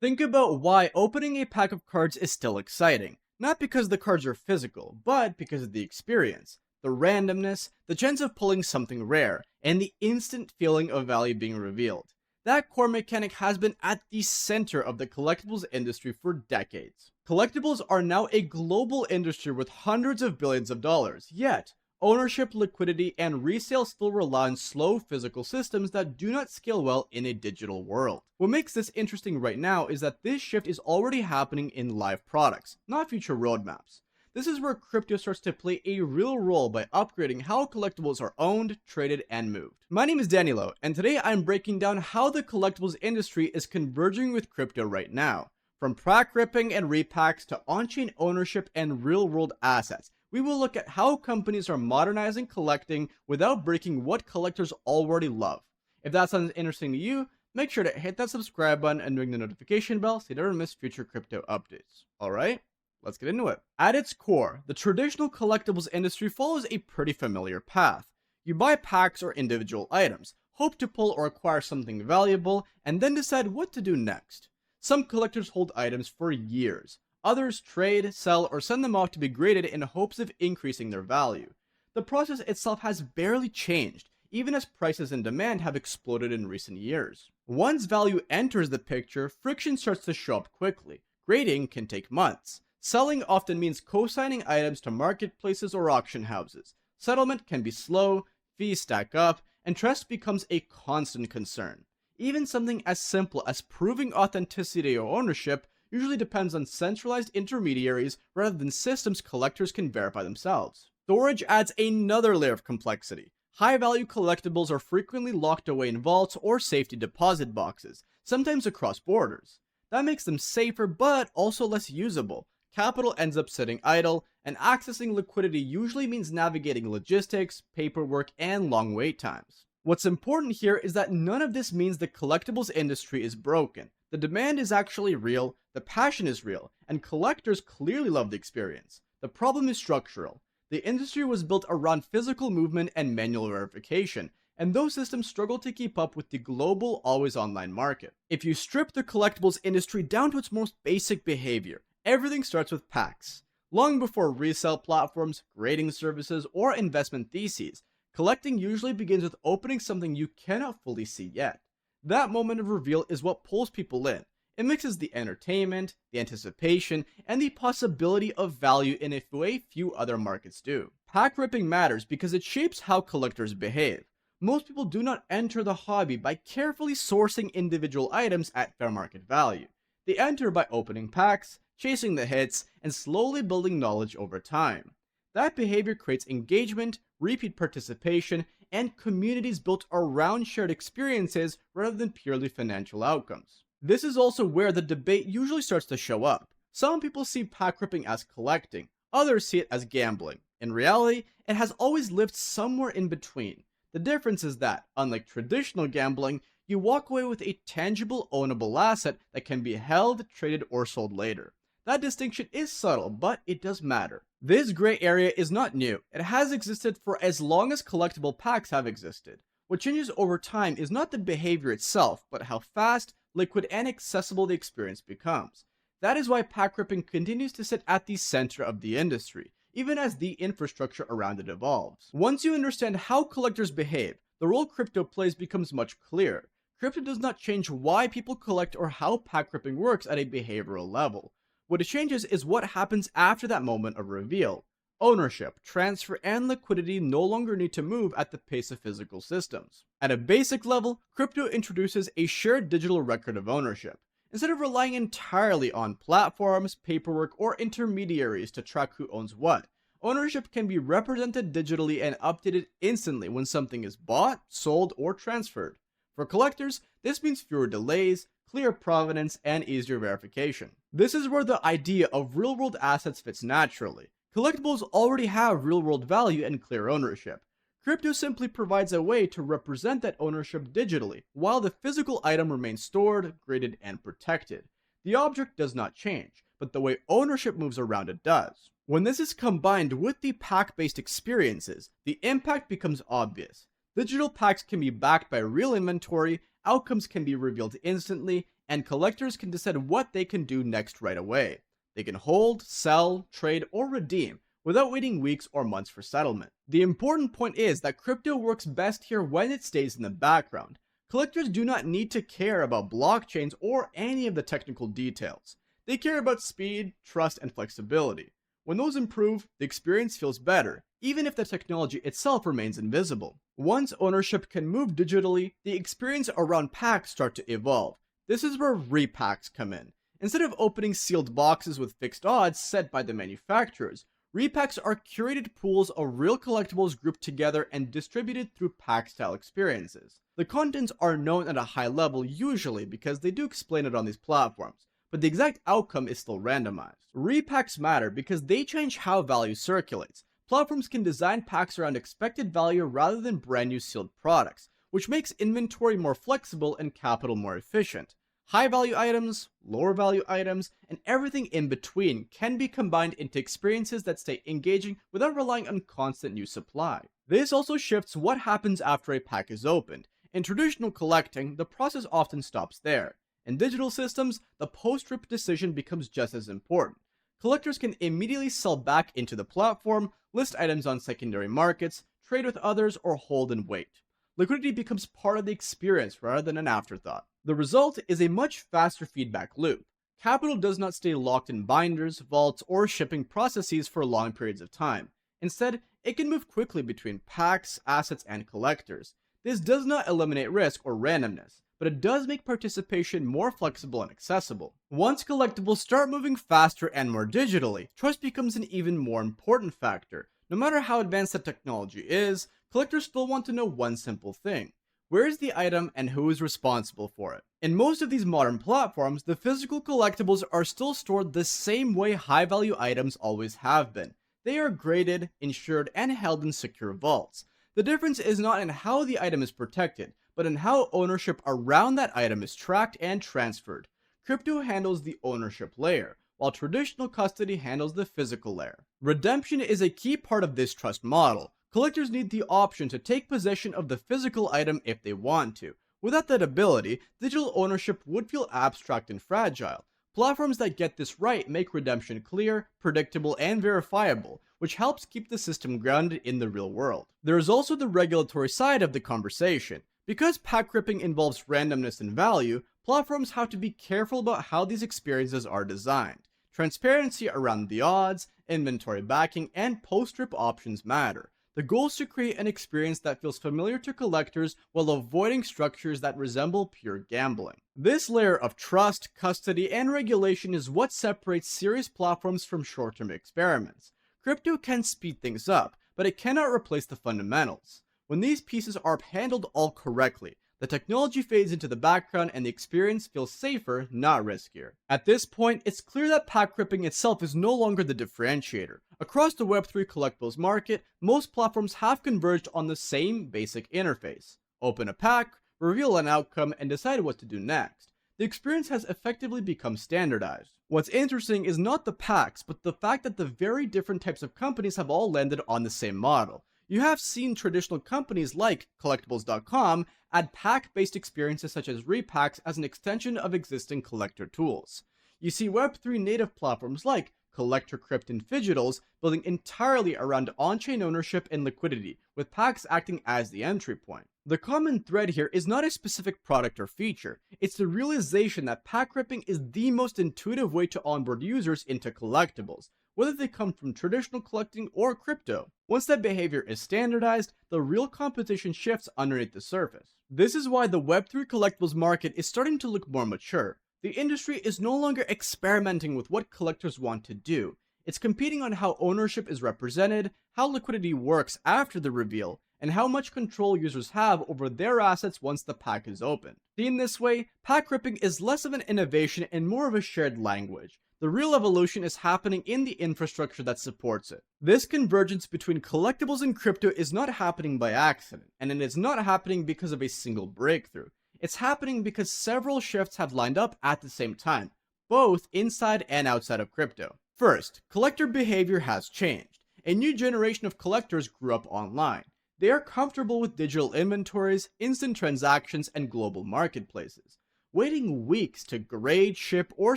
Think about why opening a pack of cards is still exciting. Not because the cards are physical, but because of the experience, the randomness, the chance of pulling something rare, and the instant feeling of value being revealed. That core mechanic has been at the center of the collectibles industry for decades. Collectibles are now a global industry with hundreds of billions of dollars, yet ownership, liquidity, and resale still rely on slow physical systems that do not scale well in a digital world. What makes this interesting right now is that this shift is already happening in live products, not future roadmaps. This is where crypto starts to play a real role by upgrading how collectibles are owned, traded, and moved. My name is Danilo, and today I'm breaking down how the collectibles industry is converging with crypto right now. From pack ripping and repacks to on-chain ownership and real-world assets, we will look at how companies are modernizing collecting without breaking what collectors already love. If that sounds interesting to you, make sure to hit that subscribe button and ring the notification bell so you never miss future crypto updates. Alright, let's get into it. At its core, the traditional collectibles industry follows a pretty familiar path. You buy packs or individual items, hope to pull or acquire something valuable, and then decide what to do next. Some collectors hold items for years. Others trade, sell, or send them off to be graded in hopes of increasing their value. The process itself has barely changed, even as prices and demand have exploded in recent years. Once value enters the picture, friction starts to show up quickly. Grading can take months. Selling often means co-signing items to marketplaces or auction houses. Settlement can be slow, fees stack up, and trust becomes a constant concern. Even something as simple as proving authenticity or ownership usually depends on centralized intermediaries rather than systems collectors can verify themselves. Storage adds another layer of complexity. High-value collectibles are frequently locked away in vaults or safety deposit boxes, sometimes across borders. That makes them safer but also less usable. Capital ends up sitting idle, and accessing liquidity usually means navigating logistics, paperwork, and long wait times. What's important here is that none of this means the collectibles industry is broken. The demand is actually real, the passion is real, and collectors clearly love the experience. The problem is structural. The industry was built around physical movement and manual verification, and those systems struggle to keep up with the global, always online market. If you strip the collectibles industry down to its most basic behavior, everything starts with packs. Long before resale platforms, grading services, or investment theses, collecting usually begins with opening something you cannot fully see yet. That moment of reveal is what pulls people in. It mixes the entertainment, the anticipation, and the possibility of value in a way few other markets do. Pack ripping matters because it shapes how collectors behave. Most people do not enter the hobby by carefully sourcing individual items at fair market value. They enter by opening packs, chasing the hits, and slowly building knowledge over time. That behavior creates engagement, repeat participation, and communities built around shared experiences rather than purely financial outcomes. This is also where the debate usually starts to show up. Some people see pack ripping as collecting, others see it as gambling. In reality, it has always lived somewhere in between. The difference is that, unlike traditional gambling, you walk away with a tangible, ownable asset that can be held, traded, or sold later. That distinction is subtle, but it does matter. This gray area is not new. It has existed for as long as collectible packs have existed. What changes over time is not the behavior itself, but how fast, liquid, and accessible the experience becomes. That is why pack ripping continues to sit at the center of the industry, even as the infrastructure around it evolves. Once you understand how collectors behave, the role crypto plays becomes much clearer. Crypto does not change why people collect or how pack ripping works at a behavioral level. What it changes is what happens after that moment of reveal. Ownership, transfer, and liquidity no longer need to move at the pace of physical systems. At a basic level, crypto introduces a shared digital record of ownership. Instead of relying entirely on platforms, paperwork, or intermediaries to track who owns what, ownership can be represented digitally and updated instantly when something is bought, sold, or transferred. For collectors, this means fewer delays, clear provenance, and easier verification. This is where the idea of real-world assets fits naturally. Collectibles already have real-world value and clear ownership. Crypto simply provides a way to represent that ownership digitally, while the physical item remains stored, graded, and protected. The object does not change, but the way ownership moves around it does. When this is combined with the pack-based experiences, the impact becomes obvious. Digital packs can be backed by real inventory, outcomes can be revealed instantly, and collectors can decide what they can do next right away. They can hold, sell, trade, or redeem without waiting weeks or months for settlement. The important point is that crypto works best here when it stays in the background. Collectors do not need to care about blockchains or any of the technical details. They care about speed, trust, and flexibility. When those improve, the experience feels better, even if the technology itself remains invisible. Once ownership can move digitally, the experience around packs start to evolve. This is where repacks come in. Instead of opening sealed boxes with fixed odds set by the manufacturers, repacks are curated pools of real collectibles grouped together and distributed through pack-style experiences. The contents are known at a high level usually because they do explain it on these platforms, but the exact outcome is still randomized. Repacks matter because they change how value circulates. Platforms can design packs around expected value rather than brand new sealed products, which makes inventory more flexible and capital more efficient. High value items, lower value items, and everything in between can be combined into experiences that stay engaging without relying on constant new supply. This also shifts what happens after a pack is opened. In traditional collecting, the process often stops there. In digital systems, the post-rip decision becomes just as important. Collectors can immediately sell back into the platform, list items on secondary markets, trade with others, or hold and wait. Liquidity becomes part of the experience rather than an afterthought. The result is a much faster feedback loop. Capital does not stay locked in binders, vaults, or shipping processes for long periods of time. Instead, it can move quickly between packs, assets, and collectors. This does not eliminate risk or randomness, but it does make participation more flexible and accessible. Once collectibles start moving faster and more digitally, trust becomes an even more important factor. No matter how advanced the technology is, collectors still want to know one simple thing: where is the item and who is responsible for it? In most of these modern platforms, the physical collectibles are still stored the same way high-value items always have been. They are graded, insured, and held in secure vaults. The difference is not in how the item is protected, but in how ownership around that item is tracked and transferred. Crypto handles the ownership layer, while traditional custody handles the physical layer. Redemption is a key part of this trust model. Collectors need the option to take possession of the physical item if they want to. Without that ability, digital ownership would feel abstract and fragile. Platforms that get this right make redemption clear, predictable, and verifiable, which helps keep the system grounded in the real world. There is also the regulatory side of the conversation. Because pack ripping involves randomness and value, platforms have to be careful about how these experiences are designed. Transparency around the odds, inventory backing, and post-rip options matter. The goal is to create an experience that feels familiar to collectors while avoiding structures that resemble pure gambling. This layer of trust, custody, and regulation is what separates serious platforms from short-term experiments. Crypto can speed things up, but it cannot replace the fundamentals. When these pieces are handled all correctly, the technology fades into the background and the experience feels safer, not riskier. At this point, it's clear that pack ripping itself is no longer the differentiator. Across the Web3 collectibles market, most platforms have converged on the same basic interface. Open a pack, reveal an outcome, and decide what to do next. The experience has effectively become standardized. What's interesting is not the packs, but the fact that the very different types of companies have all landed on the same model. You have seen traditional companies like Collectibles.com add pack-based experiences such as Repacks as an extension of existing collector tools. You see Web3 native platforms like Collector Crypt and Fidgetals building entirely around on-chain ownership and liquidity, with packs acting as the entry point. The common thread here is not a specific product or feature, it's the realization that pack ripping is the most intuitive way to onboard users into collectibles, whether they come from traditional collecting or crypto. Once that behavior is standardized, the real competition shifts underneath the surface. This is why the Web3 collectibles market is starting to look more mature. The industry is no longer experimenting with what collectors want to do. It's competing on how ownership is represented, how liquidity works after the reveal, and how much control users have over their assets once the pack is open. Seen this way, pack ripping is less of an innovation and more of a shared language. The real evolution is happening in the infrastructure that supports it. This convergence between collectibles and crypto is not happening by accident, and it is not happening because of a single breakthrough. It's happening because several shifts have lined up at the same time, both inside and outside of crypto. First, collector behavior has changed. A new generation of collectors grew up online. They are comfortable with digital inventories, instant transactions, and global marketplaces. Waiting weeks to grade, ship, or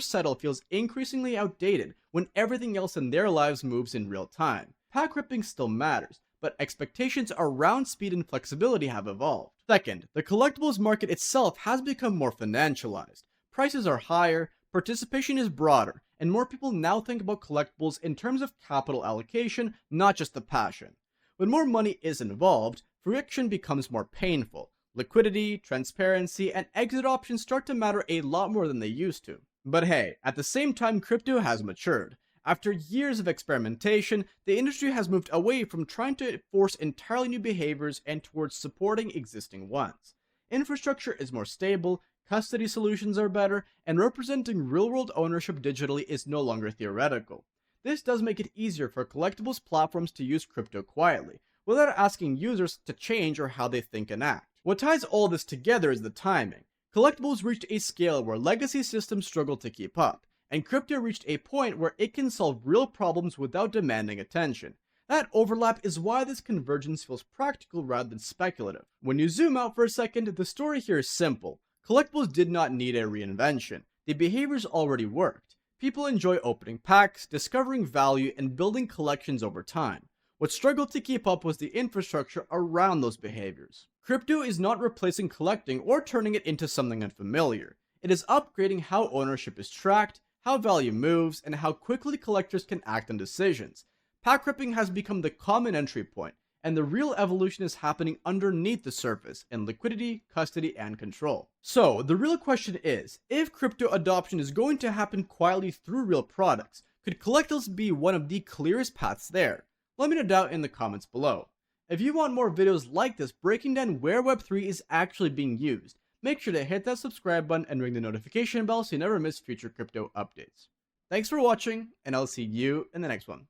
settle feels increasingly outdated when everything else in their lives moves in real time. Pack ripping still matters, but expectations around speed and flexibility have evolved. Second, the collectibles market itself has become more financialized. Prices are higher, participation is broader, and more people now think about collectibles in terms of capital allocation, not just the passion. When more money is involved, friction becomes more painful. Liquidity, transparency, and exit options start to matter a lot more than they used to. But hey, at the same time, crypto has matured. After years of experimentation, the industry has moved away from trying to force entirely new behaviors and towards supporting existing ones. Infrastructure is more stable, custody solutions are better, and representing real-world ownership digitally is no longer theoretical. This does make it easier for collectibles platforms to use crypto quietly, without asking users to change or how they think and act. What ties all this together is the timing. Collectibles reached a scale where legacy systems struggled to keep up, and crypto reached a point where it can solve real problems without demanding attention. That overlap is why this convergence feels practical rather than speculative. When you zoom out for a second, the story here is simple. Collectibles did not need a reinvention. The behaviors already worked. People enjoy opening packs, discovering value, and building collections over time. What struggled to keep up was the infrastructure around those behaviors. Crypto is not replacing collecting or turning it into something unfamiliar. It is upgrading how ownership is tracked, how value moves, and how quickly collectors can act on decisions. Pack ripping has become the common entry point, and the real evolution is happening underneath the surface in liquidity, custody, and control. So, the real question is, if crypto adoption is going to happen quietly through real products, could collectibles be one of the clearest paths there? Let me know down in the comments below. If you want more videos like this breaking down where Web3 is actually being used, make sure to hit that subscribe button and ring the notification bell so you never miss future crypto updates. Thanks for watching, and I'll see you in the next one.